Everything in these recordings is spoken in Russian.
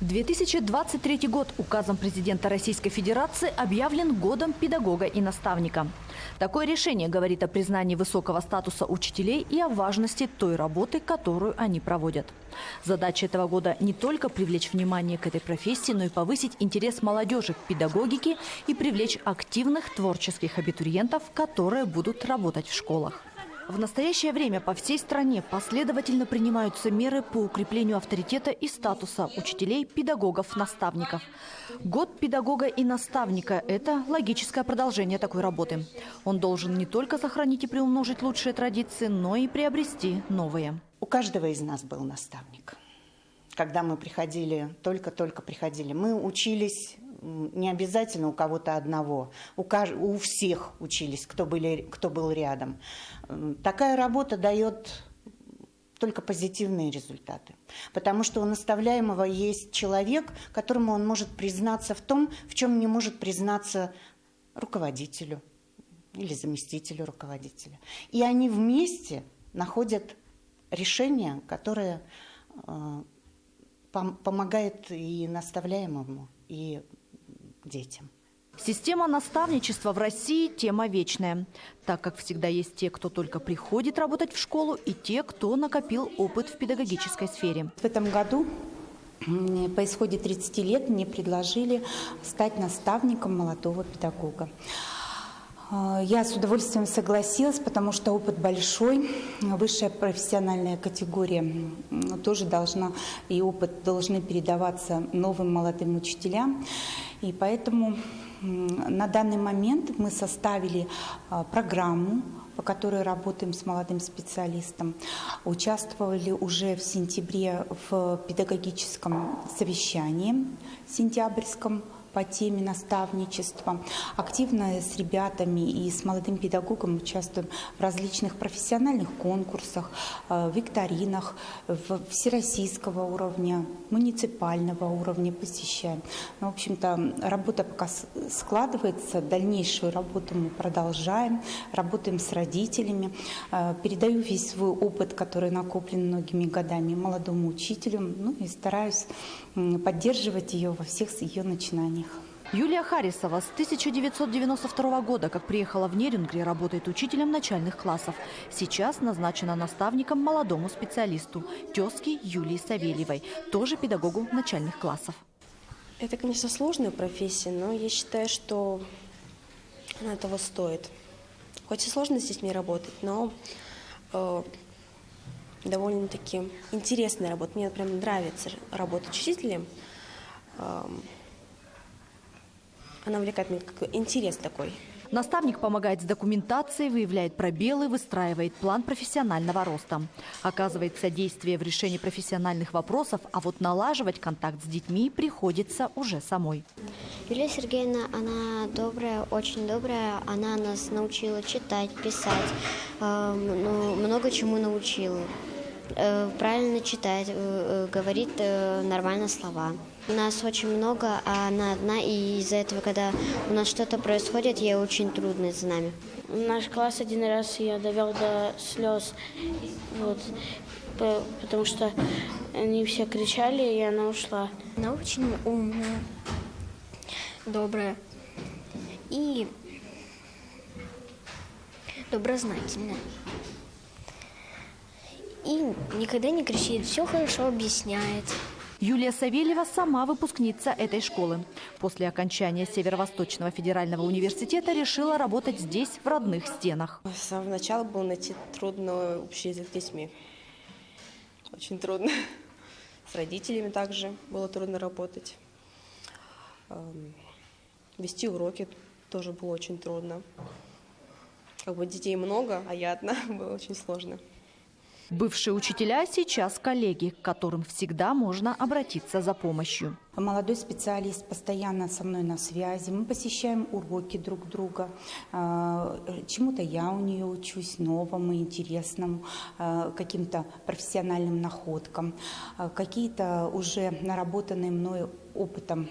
2023 год указом президента Российской Федерации объявлен годом педагога и наставника. Такое решение говорит о признании высокого статуса учителей и о важности той работы, которую они проводят. Задача этого года не только привлечь внимание к этой профессии, но и повысить интерес молодежи к педагогике и привлечь активных творческих абитуриентов, которые будут работать в школах. В настоящее время по всей стране последовательно принимаются меры по укреплению авторитета и статуса учителей, педагогов, наставников. Год педагога и наставника – это логическое продолжение такой работы. Он должен не только сохранить и приумножить лучшие традиции, но и приобрести новые. У каждого из нас был наставник. Когда мы приходили, только приходили, мы учились не обязательно у кого-то одного, у всех учились, кто был рядом. Такая работа дает только позитивные результаты, потому что у наставляемого есть человек, которому он может признаться в том, в чем не может признаться руководителю или заместителю руководителя. И они вместе находят решение, которое помогает и наставляемому, и детям. Система наставничества в России – тема вечная, так как всегда есть те, кто только приходит работать в школу, и те, кто накопил опыт в педагогической сфере. В этом году, по исходе 30 лет, мне предложили стать наставником молодого педагога. Я с удовольствием согласилась, потому что опыт большой, высшая профессиональная категория тоже должна, и опыт должны передаваться новым молодым учителям. И поэтому на данный момент мы составили программу, по которой работаем с молодым специалистом. Участвовали уже в сентябре в педагогическом совещании сентябрьском по теме наставничества. Активно с ребятами и с молодым педагогом участвуем в различных профессиональных конкурсах, викторинах, всероссийского уровня, муниципального уровня посещаем. В общем-то, работа пока складывается, дальнейшую работу мы продолжаем, работаем с родителями. Передаю весь свой опыт, который накоплен многими годами, молодому учителю, и стараюсь поддерживать ее во всех ее начинаниях. Юлия Харисова с 1992 года, как приехала в Нерюнгри, работает учителем начальных классов. Сейчас назначена наставником молодому специалисту, тезке Юлии Савельевой, тоже педагогу начальных классов. Это, конечно, сложная профессия, но я считаю, что она того стоит. Хоть и сложно с детьми работать, но довольно-таки интересная работа. Мне прям нравится работать учителем. Она увлекает меня, как интерес такой. Наставник помогает с документацией, выявляет пробелы, выстраивает план профессионального роста. Оказывает содействие в решении профессиональных вопросов, а вот налаживать контакт с детьми приходится уже самой. Юлия Сергеевна, она добрая, очень добрая. Она нас научила читать, писать, много чему научила. Правильно читать, говорит нормально слова. Нас очень много, а она одна, и из-за этого, когда у нас что-то происходит, ей очень трудно с нами. Наш класс один раз я довел до слез, потому что они все кричали, и она ушла. Она очень умная, добрая и доброзначительная. И никогда не кричит, все хорошо объясняет. Юлия Савельева сама выпускница этой школы. После окончания Северо-Восточного федерального университета решила работать здесь, в родных стенах. С самого начала было найти трудно общий язык с детьми. Очень трудно. С родителями также было трудно работать. Вести уроки тоже было очень трудно. Детей много, а я одна, было очень сложно. Бывшие учителя сейчас коллеги, к которым всегда можно обратиться за помощью. Молодой специалист постоянно со мной на связи, мы посещаем уроки друг друга. Чему-то я у нее учусь новому, интересному, каким-то профессиональным находкам, какие-то уже наработанные мною опытом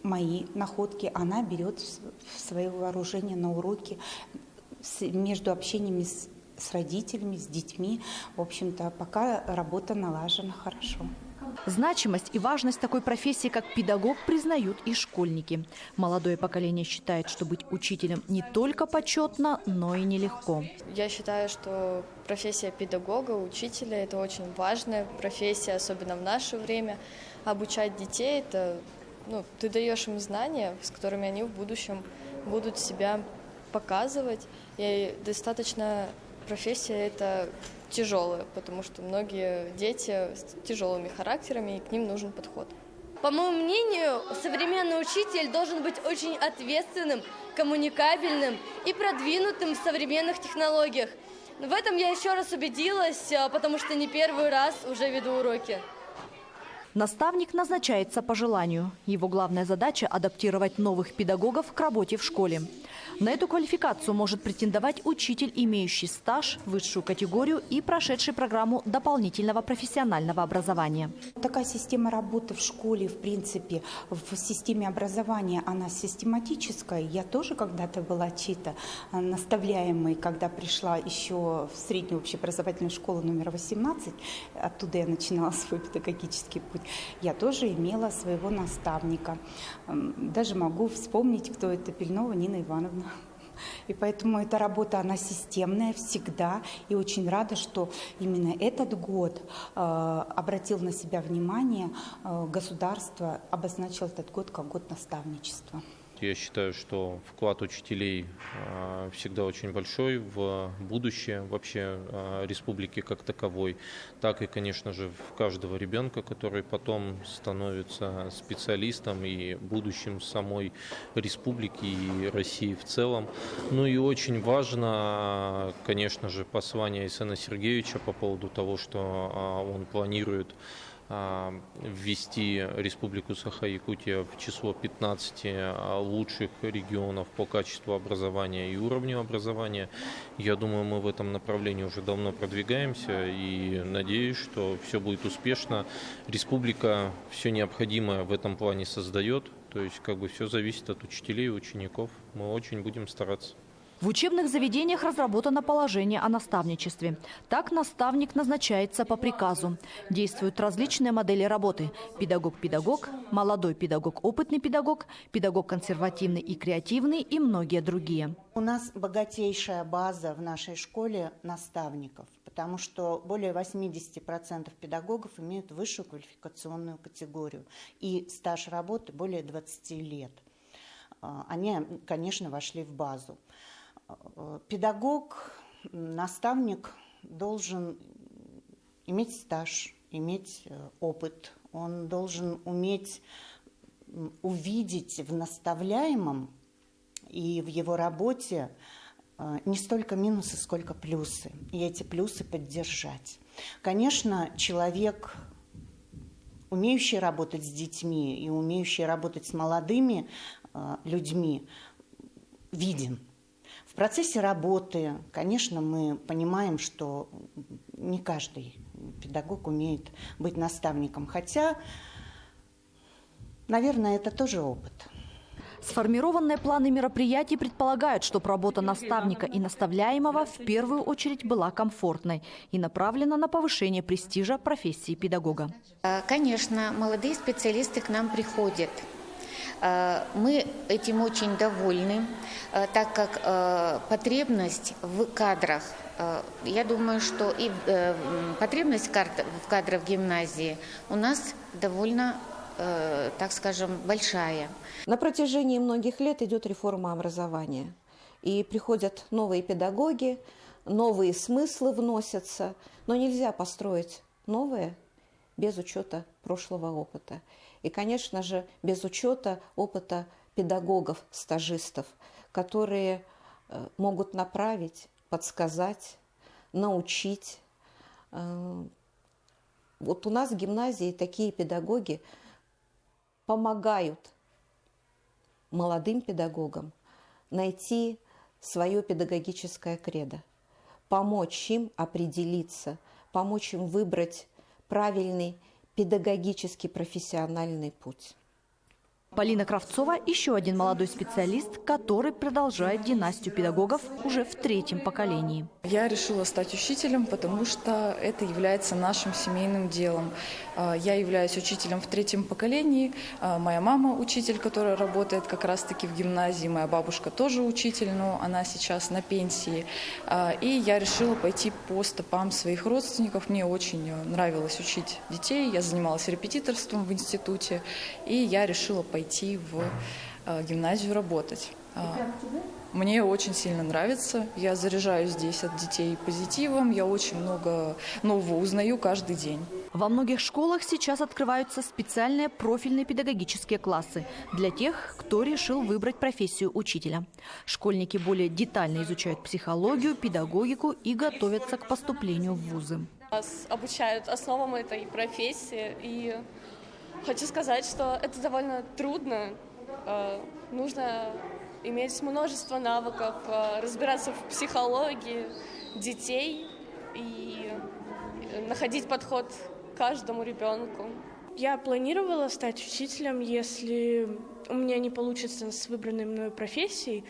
мои находки она берет в свое вооружение на уроки между общениями с родителями, с детьми. В общем-то, пока работа налажена хорошо. Значимость и важность такой профессии, как педагог, признают и школьники. Молодое поколение считает, что быть учителем не только почетно, но и нелегко. Я считаю, что профессия педагога, учителя – это очень важная профессия, особенно в наше время. Обучать детей – это, ты даешь им знания, с которыми они в будущем будут себя показывать. И достаточно профессия это тяжелая, потому что многие дети с тяжелыми характерами, и к ним нужен подход. По моему мнению, современный учитель должен быть очень ответственным, коммуникабельным и продвинутым в современных технологиях. В этом я еще раз убедилась, потому что не первый раз уже веду уроки. Наставник назначается по желанию. Его главная задача – адаптировать новых педагогов к работе в школе. На эту квалификацию может претендовать учитель, имеющий стаж, высшую категорию и прошедший программу дополнительного профессионального образования. Такая система работы в школе, в принципе, в системе образования, она систематическая. Я тоже когда-то была чьей-то наставляемой, когда пришла еще в среднюю общеобразовательную школу номер 18, оттуда я начинала свой педагогический путь. Я тоже имела своего наставника. Даже могу вспомнить, кто это, Пельнова Нина Ивановна. И поэтому эта работа, она системная всегда. И очень рада, что именно этот год обратил на себя внимание государство, обозначил этот год как год наставничества. Я считаю, что вклад учителей всегда очень большой в будущее вообще республики как таковой, так и, конечно же, в каждого ребенка, который потом становится специалистом и будущим самой республики и России в целом. Ну и очень важно, конечно же, послание Айсена Сергеевича по поводу того, что он планирует ввести Республику Саха-Якутия в число 15 лучших регионов по качеству образования и уровню образования. Я думаю, мы в этом направлении уже давно продвигаемся и надеюсь, что все будет успешно. Республика все необходимое в этом плане создает, то есть все зависит от учителей и учеников. Мы очень будем стараться. В учебных заведениях разработано положение о наставничестве. Так наставник назначается по приказу. Действуют различные модели работы. Педагог-педагог, молодой педагог, опытный педагог, педагог консервативный и креативный и многие другие. У нас богатейшая база в нашей школе наставников, потому что более 80% педагогов имеют высшую квалификационную категорию и стаж работы более 20 лет. Они, конечно, вошли в базу. Педагог, наставник должен иметь стаж, иметь опыт. Он должен уметь увидеть в наставляемом и в его работе не столько минусы, сколько плюсы. И эти плюсы поддержать. Конечно, человек, умеющий работать с детьми и умеющий работать с молодыми людьми, виден. В процессе работы, конечно, мы понимаем, что не каждый педагог умеет быть наставником, хотя, наверное, это тоже опыт. Сформированные планы мероприятий предполагают, чтобы работа наставника и наставляемого в первую очередь была комфортной и направлена на повышение престижа профессии педагога. Конечно, молодые специалисты к нам приходят. Мы этим очень довольны, так как потребность в кадрах, я думаю, что и потребность в кадрах в гимназии у нас довольно, так скажем, большая. На протяжении многих лет идет реформа образования. И приходят новые педагоги, новые смыслы вносятся, но нельзя построить новое без учета прошлого опыта. И, конечно же, без учета опыта педагогов, стажистов, которые могут направить, подсказать, научить. Вот у нас в гимназии такие педагоги помогают молодым педагогам найти свое педагогическое кредо, помочь им определиться, помочь им выбрать правильный педагогический профессиональный путь. Полина Кравцова – еще один молодой специалист, который продолжает династию педагогов уже в третьем поколении. Я решила стать учителем, потому что это является нашим семейным делом. Я являюсь учителем в третьем поколении. Моя мама учитель, которая работает как раз-таки в гимназии. Моя бабушка тоже учитель, но она сейчас на пенсии. И я решила пойти по стопам своих родственников. Мне очень нравилось учить детей. Я занималась репетиторством в институте. И я решила пойти в гимназию работать. Мне очень сильно нравится. Я заряжаюсь здесь от детей позитивом. Я очень много нового узнаю каждый день. Во многих школах сейчас открываются специальные профильные педагогические классы для тех, кто решил выбрать профессию учителя. Школьники более детально изучают психологию, педагогику и готовятся к поступлению в вузы. Нас обучают основам этой профессии, и хочу сказать, что это довольно трудно. Нужно иметь множество навыков, разбираться в психологии детей и находить подход к каждому ребенку. Я планировала стать учителем, если у меня не получится с выбранной мной профессией.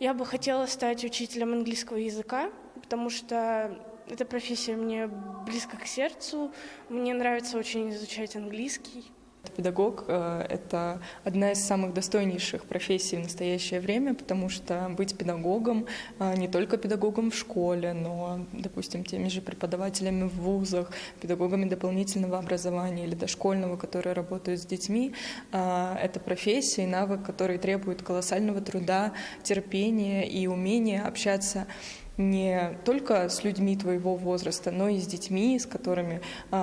Я бы хотела стать учителем английского языка, потому что эта профессия мне близка к сердцу. Мне нравится очень изучать английский. Педагог – это одна из самых достойнейших профессий в настоящее время, потому что быть педагогом, не только педагогом в школе, но, допустим, теми же преподавателями в вузах, педагогами дополнительного образования или дошкольного, которые работают с детьми, это профессия и навык, который требует колоссального труда, терпения и умения общаться не только с людьми твоего возраста, но и с детьми, с которыми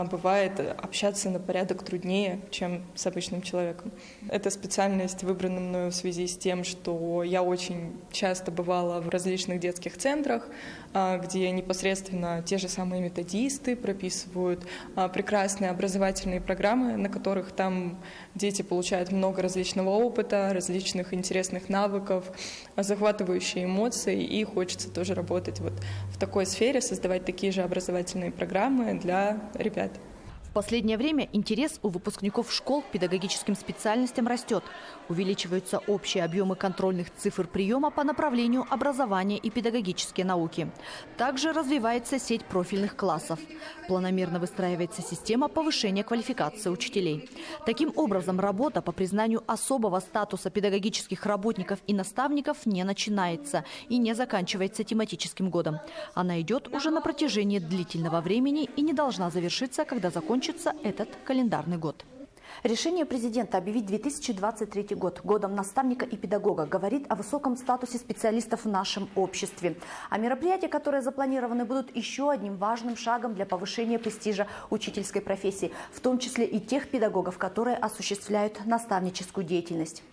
бывает общаться на порядок труднее, чем с обычным человеком. Эта специальность выбрана мною в связи с тем, что я очень часто бывала в различных детских центрах, где непосредственно те же самые методисты прописывают прекрасные образовательные программы, на которых там дети получают много различного опыта, различных интересных навыков, захватывающие эмоции, и хочется тоже работать вот в такой сфере, создавать такие же образовательные программы для ребят. В последнее время интерес у выпускников школ к педагогическим специальностям растет. Увеличиваются общие объемы контрольных цифр приема по направлению образования и педагогические науки. Также развивается сеть профильных классов. Планомерно выстраивается система повышения квалификации учителей. Таким образом, работа по признанию особого статуса педагогических работников и наставников не начинается и не заканчивается тематическим годом. Она идет уже на протяжении длительного времени и не должна завершиться, когда закончится этот календарный год. Решение президента объявить 2023 год годом наставника и педагога говорит о высоком статусе специалистов в нашем обществе. А мероприятия, которые запланированы, будут еще одним важным шагом для повышения престижа учительской профессии, в том числе и тех педагогов, которые осуществляют наставническую деятельность.